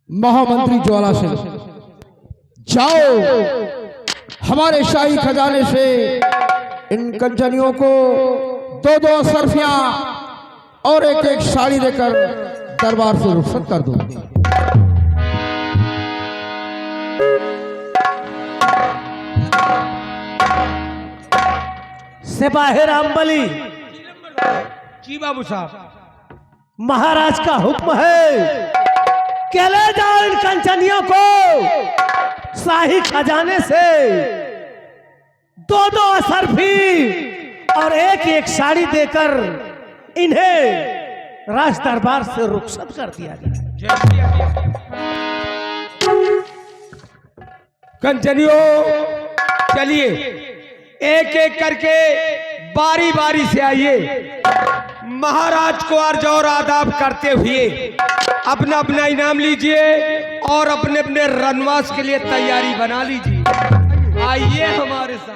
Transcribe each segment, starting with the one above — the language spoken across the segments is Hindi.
महामंत्री ज्वाला सिंह, जाओ हमारे शाही खजाने से इन कंचनियों को दो दो सरफियां और एक एक साड़ी देकर दरबार से रुखसत कर दो। सिपाही रामबली जी बाबू साहब, महाराज का हुक्म है कि ले जाओ इन कंचनियों को शाही खजाने से दो दो असरफी और एक एक साड़ी देकर इन्हें राज दरबार से रुखसत कर दिया जाए। कंचनियों चलिए, एक एक करके बारी बारी से आइए। महाराज को अर्ज और आदाब करते हुए अपना अपना इनाम लीजिए और अपने अपने रनवास के लिए तैयारी बना लीजिए। आइए हमारे साथ।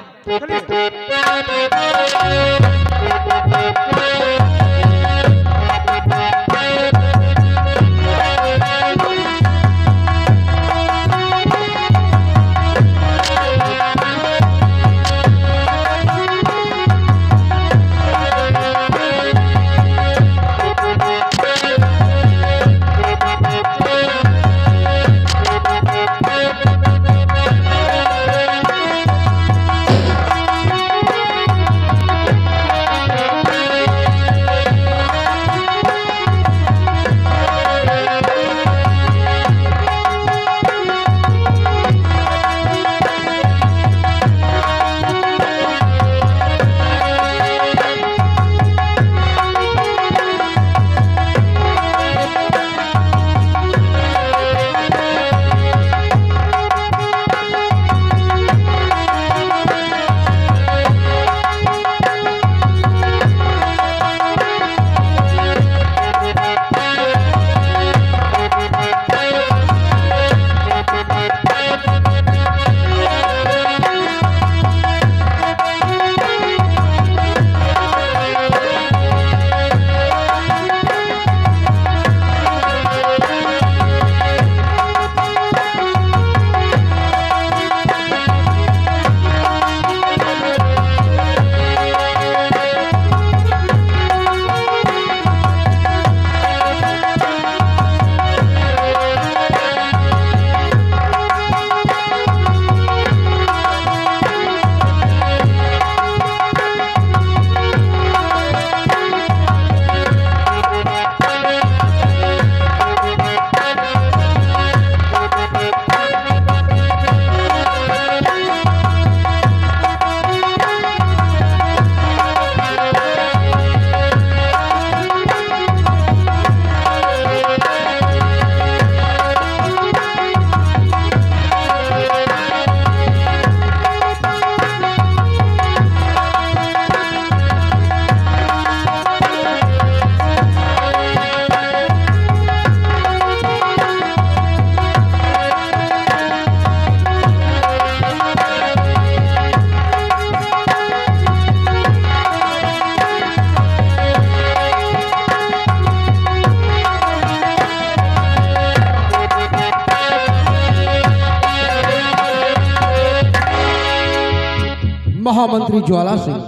महामंत्री ज्वाला सिंह,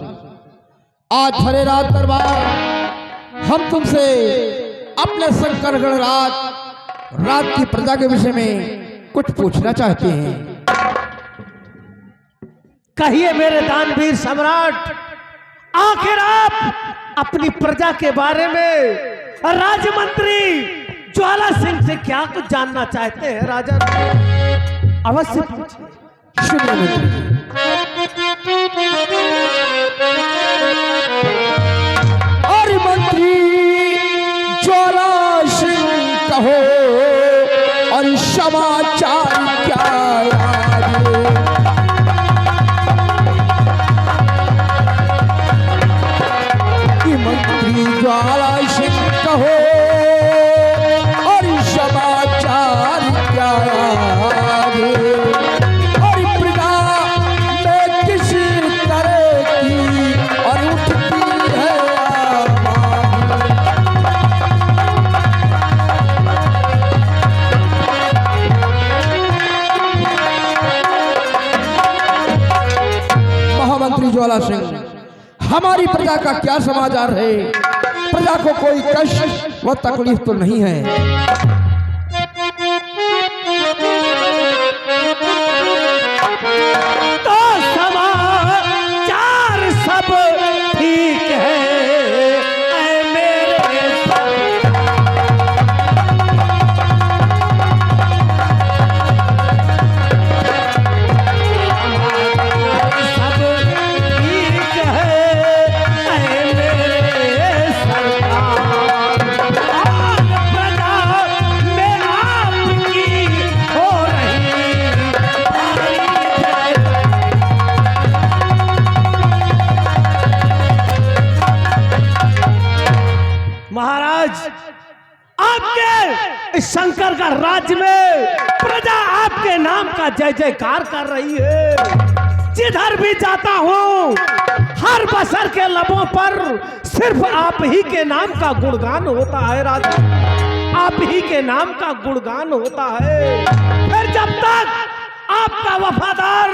आज भरे रात दरबार हम तुमसे अपने शंकरगढ़ रात की प्रजा के विषय में कुछ पूछना चाहते हैं। कहिए मेरे दानवीर सम्राट, आखिर आप अपनी प्रजा के बारे में राजमंत्री ज्वाला सिंह से क्या कुछ जानना चाहते हैं? राजा अवश्य पूछिए। सुनिए मंत्री, और मंत्री ज्वाला सिंह कहो और समाचार क्या आगे? कि मंत्री ज्वाला सिंह कहो और समाचार क्या आगे? और प्रजा में किस तरह की और उठती है आवाज़? महामंत्री ज्वाला सिंह, हमारी प्रजा का क्या समाचार है? प्रजा को कोई कष्ट व तकलीफ तो नहीं है? तो समाचार सब ठीक है ऐ मेरे सब ठीक है ऐ मेरे सरकार। और प्रजा में आपकी हो रही है। महाराज, आपके इस शंकरगढ़ राज्य में प्रजा आपके नाम का जय जयकार कर रही है। जिधर भी जाता हूँ हर बसर के लबों पर सिर्फ आप ही के नाम का गुणगान होता है। राजा, आप ही के नाम का गुणगान होता है। फिर जब तक आपका वफादार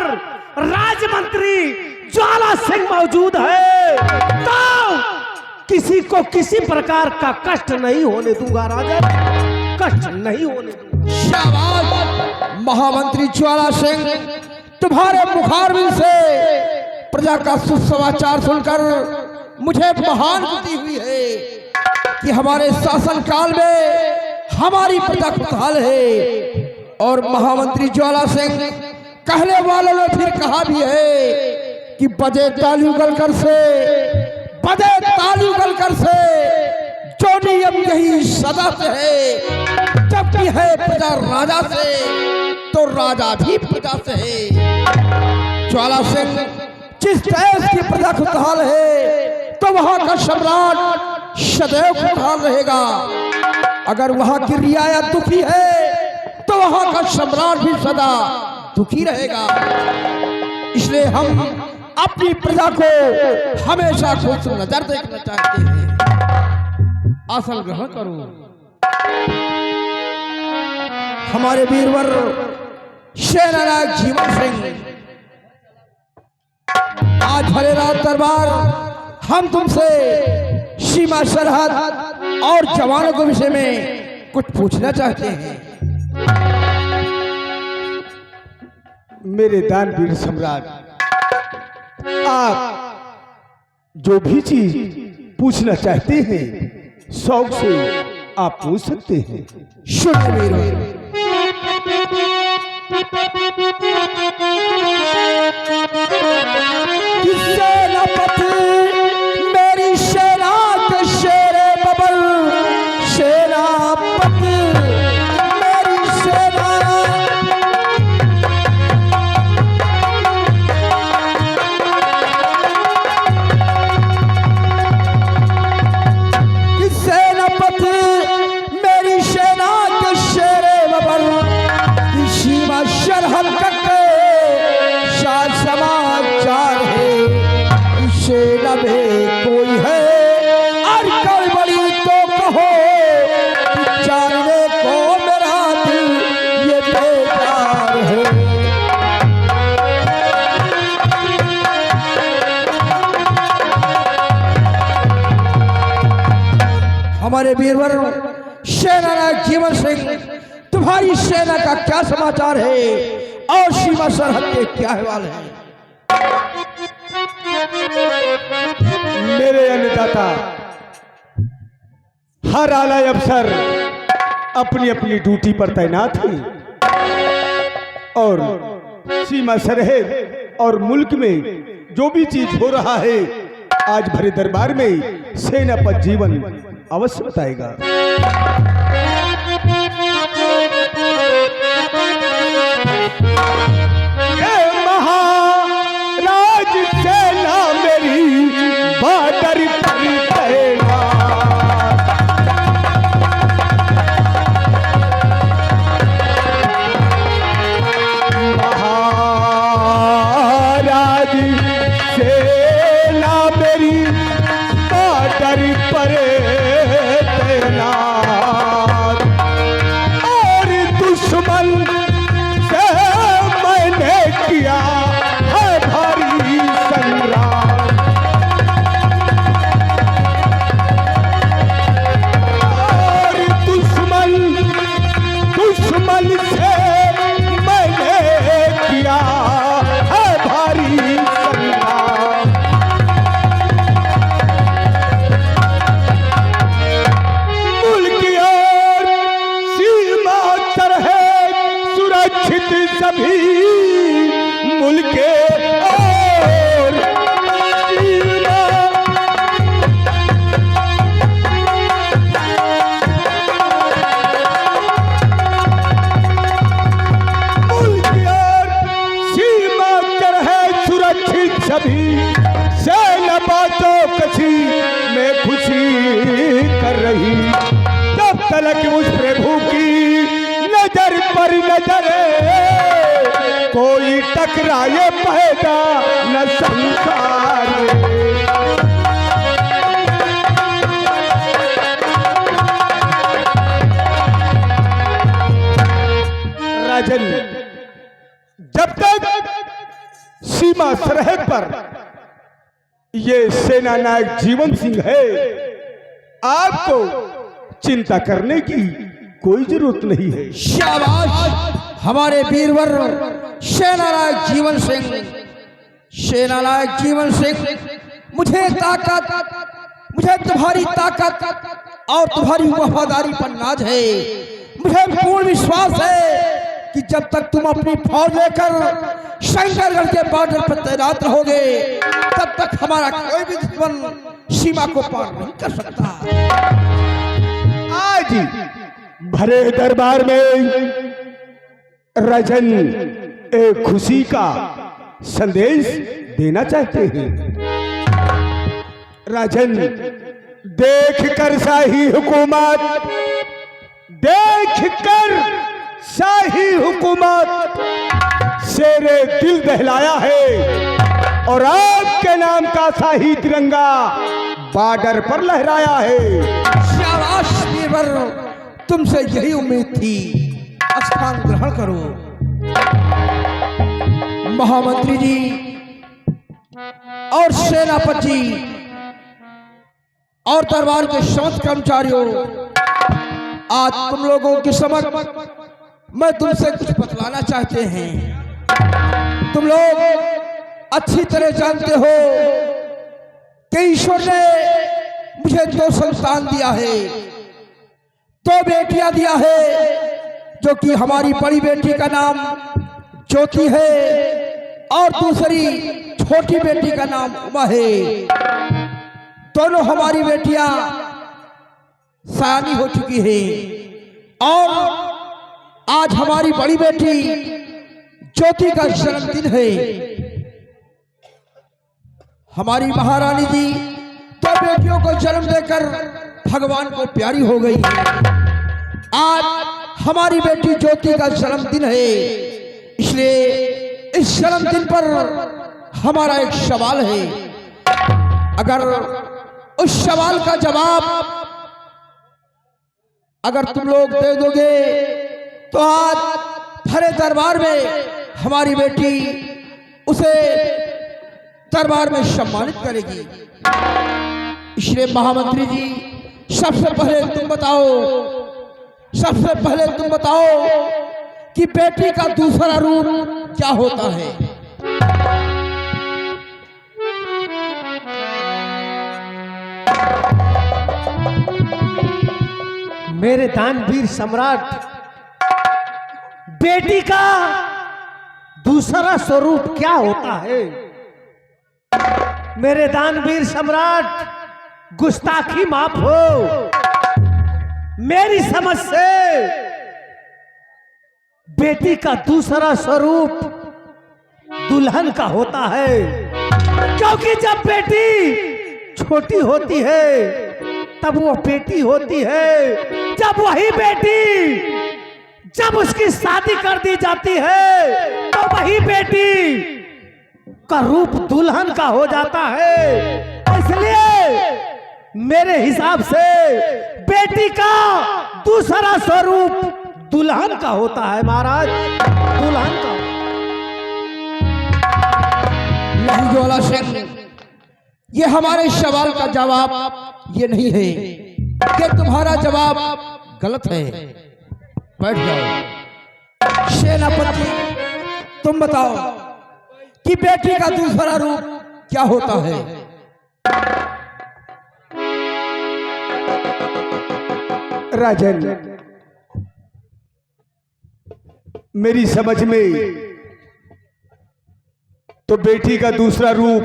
राजमंत्री ज्वाला सिंह मौजूद है तो किसी को किसी प्रकार का कष्ट नहीं होने दूंगा। राजा, कष्ट नहीं होने दूंगा। शाबाश महामंत्री ज्वाला सिंह, तुम्हारे मुखारबिंद से प्रजा का सुसमाचार सुनकर मुझे महान खुशी हुई है कि हमारे शासन काल में हमारी प्रजा खुशहाल है। और महामंत्री ज्वाला सिंह, कहने वालों ने फिर कहा भी है कि बजे ताली उगलकर से, बजे ताली उगलकर से, जो नियम यही सदा से है। जब भी है प्रजा राजा से तो राजा भी प्रजा से है। ज्वाला सिंह, जिस देश की प्रजा खुशहाल है तो वहां का सम्राट सदैव खुशहाल रहेगा। अगर वहां की रियायत दुखी है तो वहां का सम्राट भी सदा दुखी रहेगा। इसलिए हम अपनी प्रजा को हमेशा खुश नजर देखना चाहते हैं। आसन ग्रहण करो। हमारे वीरवर सेनानायक जीवन सिंह, आज भरे रात दरबार हम तुमसे सीमा सरहद और जवानों के विषय में कुछ पूछना चाहते हैं। मेरे दानवीर सम्राट, आप जो भी चीज पूछना चाहते हैं शौक से आप पूछ सकते हैं। सुनिए वीरवर, सेनापति मेरी सेना के शेरे बबल, सेनापति मेरी सेना, सेनापति मेरी सेना के शेरे बबल, सीमा सरहद तक साथ समाचार है। सेना में कोई है और गड़बड़ी तो कहो, जानने को मेरा दिल ये बेकार है। हमारे वीरवर सेना नायक जीवन सिंह, तुम्हारी सेना का क्या समाचार है और सीमा सरहद के क्या अहवाल है? मेरे अन्नदाता हर आला अफसर अपनी अपनी ड्यूटी पर तैनात हैं और सीमा सरहद और मुल्क में जो भी चीज हो रहा है आज भरे दरबार में सेना पर जीवन अवश्य बताएगा। ये महाराज सेना मेरी बॉर्डर पर तैनात, महाराज सेना मेरी बॉर्डर पर तैनात, और दुश्मन से मैंने किया है भारी संग्राम, और दुश्मन से मैंने किया है भारी संग्राम। मुल्क और सीमा सरहद सुरक्षित सभी मुल्क और सीमा, मुल्क और सीमा सरहद सुरक्षित सभी सेना बातों कछी में खुशी कर रही, जब तलक उस प्रभु की नजर पर नजर कोई टकराए पैदा न संसार में। राजन, जब तक सीमा सरहद पर ये सेना नायक जीवन सिंह है आपको चिंता करने की कोई जरूरत नहीं है। शाबाश हमारे वीरवर सेना नायक जीवन सिंह, सेना नायक जीवन सिंह, मुझे तुम्हारी ताकत और तुम्हारी वफादारी पर नाज है। मुझे पूर्ण विश्वास है कि जब तक तुम अपनी फौज लेकर शंकरगढ़ के बॉर्डर पर तैनात रहोगे तब तक हमारा कोई भी दुश्मन सीमा को पार नहीं कर सकता। आज भरे दरबार में राजन एक खुशी का संदेश देना चाहते हैं। राजन, देख कर शाही हुकूमत, देख कर शाही हुकूमत शेरे दिल दहलाया है और आपके नाम का शाही तिरंगा बॉर्डर पर लहराया है। शाबाश वीरवर, तुमसे यही उम्मीद थी। स्थान ग्रहण करो। महामंत्री जी और सेनापति और दरबार के समस्त कर्मचारियों, आज तुम लोगों के समक्ष मैं तुमसे कुछ बतलाना चाहते हैं। तुम लोग अच्छी तरह जानते हो कि ईश्वर ने मुझे 2 संतान दिया है, 2 बेटियां दिया है, जो कि हमारी बड़ी बेटी का नाम ज्योति है और दूसरी छोटी बेटी का नाम उमा है। दोनों हमारी बेटियां सयानी हो चुकी है और आज हमारी बड़ी बेटी ज्योति का जन्मदिन है। हमारी महारानी जी 2 बेटियों को जन्म देकर भगवान को प्यारी हो गई है। आज हमारी बेटी ज्योति का जन्मदिन है, इसलिए इस जन्मदिन पर हमारा एक सवाल है। अगर उस सवाल का जवाब अगर तुम लोग दे दोगे तो आज भरे दरबार में हमारी बेटी उसे दरबार में सम्मानित करेगी। इसलिए महामंत्री जी सबसे पहले तुम बताओ कि बेटी का दूसरा रूप क्या होता है। मेरे दानवीर सम्राट, बेटी का दूसरा स्वरूप क्या होता है? मेरे दानवीर सम्राट, गुस्ताखी माफ हो। मेरी समझ से बेटी का दूसरा स्वरूप दुल्हन का होता है, क्योंकि जब बेटी छोटी होती है तब वो बेटी होती है। जब वही बेटी जब उसकी शादी कर दी जाती है तो वही बेटी का रूप दुल्हन का हो जाता है। इसलिए मेरे हिसाब से बेटी का दूसरा स्वरूप दुल्हन का होता है महाराज, दुल्हन का। नहीं ज्वाला सिंह, ये हमारे सवाल का जवाब ये नहीं है, ये तुम्हारा जवाब गलत है। बैठ जाओ। सेनापति, तुम बताओ कि बेटी का दूसरा रूप क्या होता है। राजन, मेरी समझ में तो बेटी का दूसरा रूप,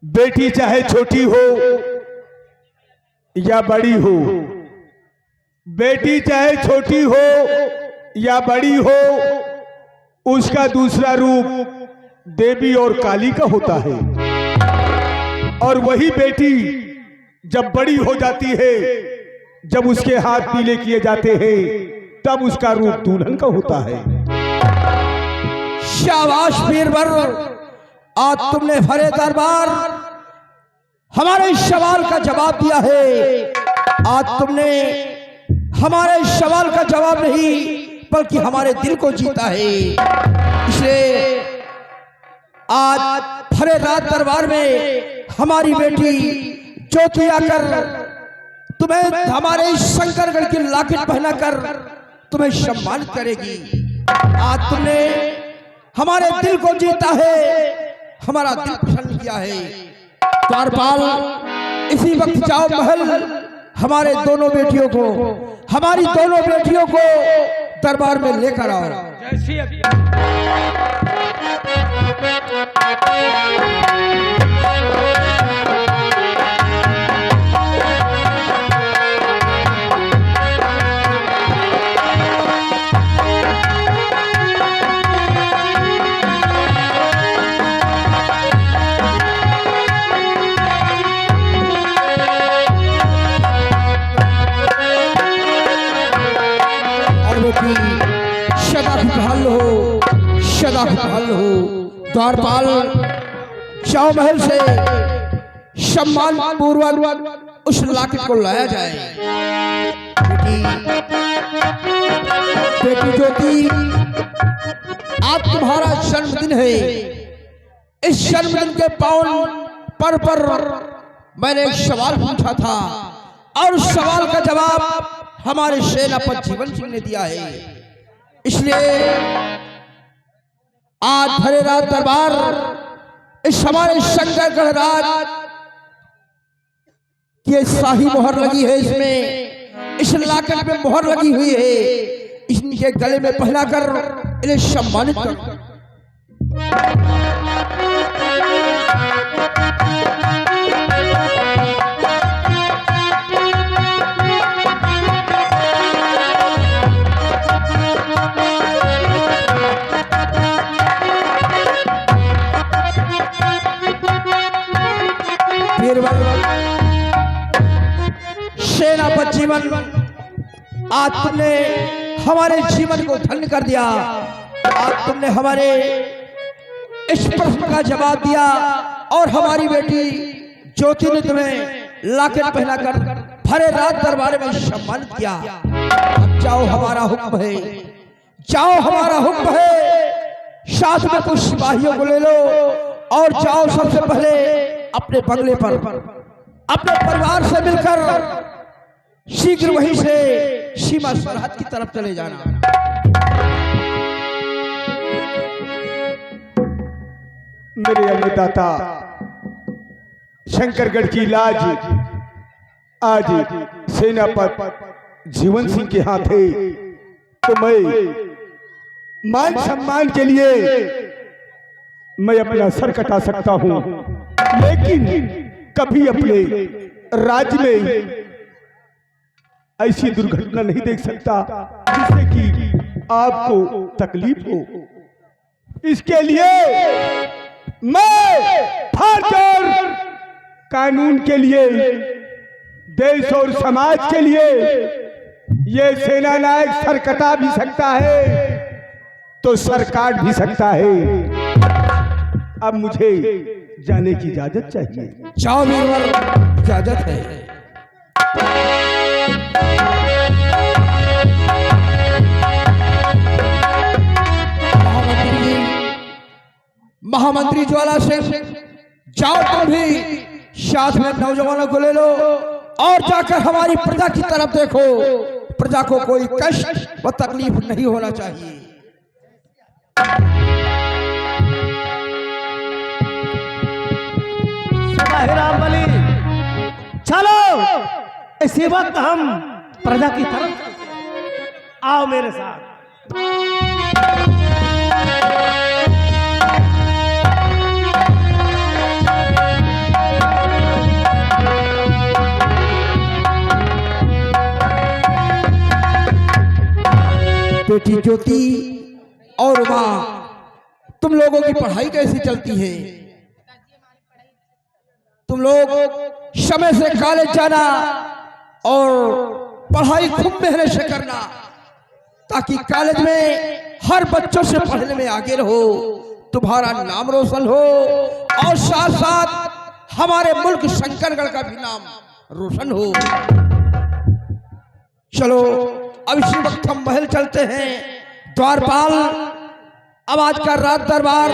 बेटी चाहे छोटी हो या बड़ी हो, बेटी चाहे छोटी हो या बड़ी हो, उसका दूसरा रूप देवी और काली का होता है। और वही बेटी जब बड़ी हो जाती है, जब उसके हाथ पीले किए जाते हैं, तब उसका रूप दुल्हन का होता है। शाबाश बीरबल, आज तुमने भरे दरबार हमारे सवाल का जवाब दिया है। आज तुमने हमारे सवाल का जवाब नहीं बल्कि हमारे दिल को जीता है। इसलिए आज भरे रात दरबार में हमारी बेटी ज्योति आकर तुम्हें हमारे शंकरगढ़ की लॉकेट पहनाकर तुम्हें सम्मानित करेगी। आज तुमने हमारे दिल को जीता है, हमारा दिल प्रसन्न किया है। द्वारपाल, इसी वक्त जाओ महल, हमारी दोनों बेटियों को दरबार में लेकर आओ। सदा खुशहाल हो। द्वारपाल, जाओ महल से सम्मान पूर्वक उस लॉकेट को लाया जाए। बेटी ज्योति, आज तुम्हारा जन्मदिन है। इस जन्मदिन के पावन पर्व पर मैंने एक सवाल पूछा था और उस सवाल का जवाब हमारे सेनापति जीवन सिंह ने दिया है। इसलिए आज भरे रात दरबार, इस हमारे शंकरगढ़ राज की शाही मोहर लगी है, इसमें इस लॉकेट में मोहर लगी हुई है। इनके गले में पहनाकर इन्हें सम्मानित करो। सेनापति जीवन, आज तुमने हमारे जीवन को धन्य कर दिया। आज तुमने हमारे इस प्रश्न का जवाब दिया और हमारी बेटी ज्योति ने तुम्हें लॉकेट पहनाकर भरे रात दरबार में सम्मानित किया। अब जाओ, हमारा हुक्म है, जाओ, हमारा हुक्म है। साथ में कुछ सिपाहियों को ले लो और जाओ सबसे पहले अपने बंगले पर अपने परिवार से मिलकर शीघ्र वहीं से सीमा सरहद की तरफ चले जाना। मेरे अन्नदाता शंकरगढ़ की लाज आज सेनापति जीवन सिंह के हाथ है, तो मैं मान सम्मान के लिए मैं अपना सर कटा सकता हूं, लेकिन कभी अपने राज्य में ऐसी दुर्घटना नहीं देख सकता जिससे कि आपको तकलीफ हो। इसके लिए मैं फर्ज कानून के लिए, देश और समाज के लिए ये सेना नायक सर कटा भी सकता है तो सर काट भी सकता है। अब मुझे जाने की इजाजत चाहिए। जाओ वीरवर, इजाजत है। महामंत्री ज्वाला सिंह, जाओ तुम भी साथ में नौजवानों को ले लो और जाकर हमारी प्रजा की तरफ देखो। प्रजा को कोई कष्ट व तकलीफ नहीं होना चाहिए। राम बली, चलो इसी वक्त हम प्रजा की तरफ चलते हैं। आओ मेरे साथ। बेटी ज्योति और माँ, तुम लोगों की पढ़ाई कैसी चलती है? तुम लोग समय से कॉलेज जाना और पढ़ाई खूब मेहनत से करना, ताकि कॉलेज में हर बच्चों से पढ़ने में आगे रहो, तुम्हारा नाम रोशन हो और साथ साथ हमारे मुल्क शंकरगढ़ का भी नाम रोशन हो। चलो अब इसी वक्त हम महल चलते हैं। द्वारपाल, अब आज का रात दरबार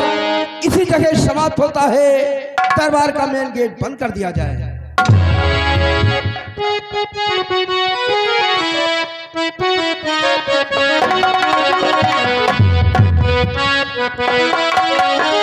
इसी जगह समाप्त होता है। दरबार का मेन गेट बंद कर दिया जाए। Thank you.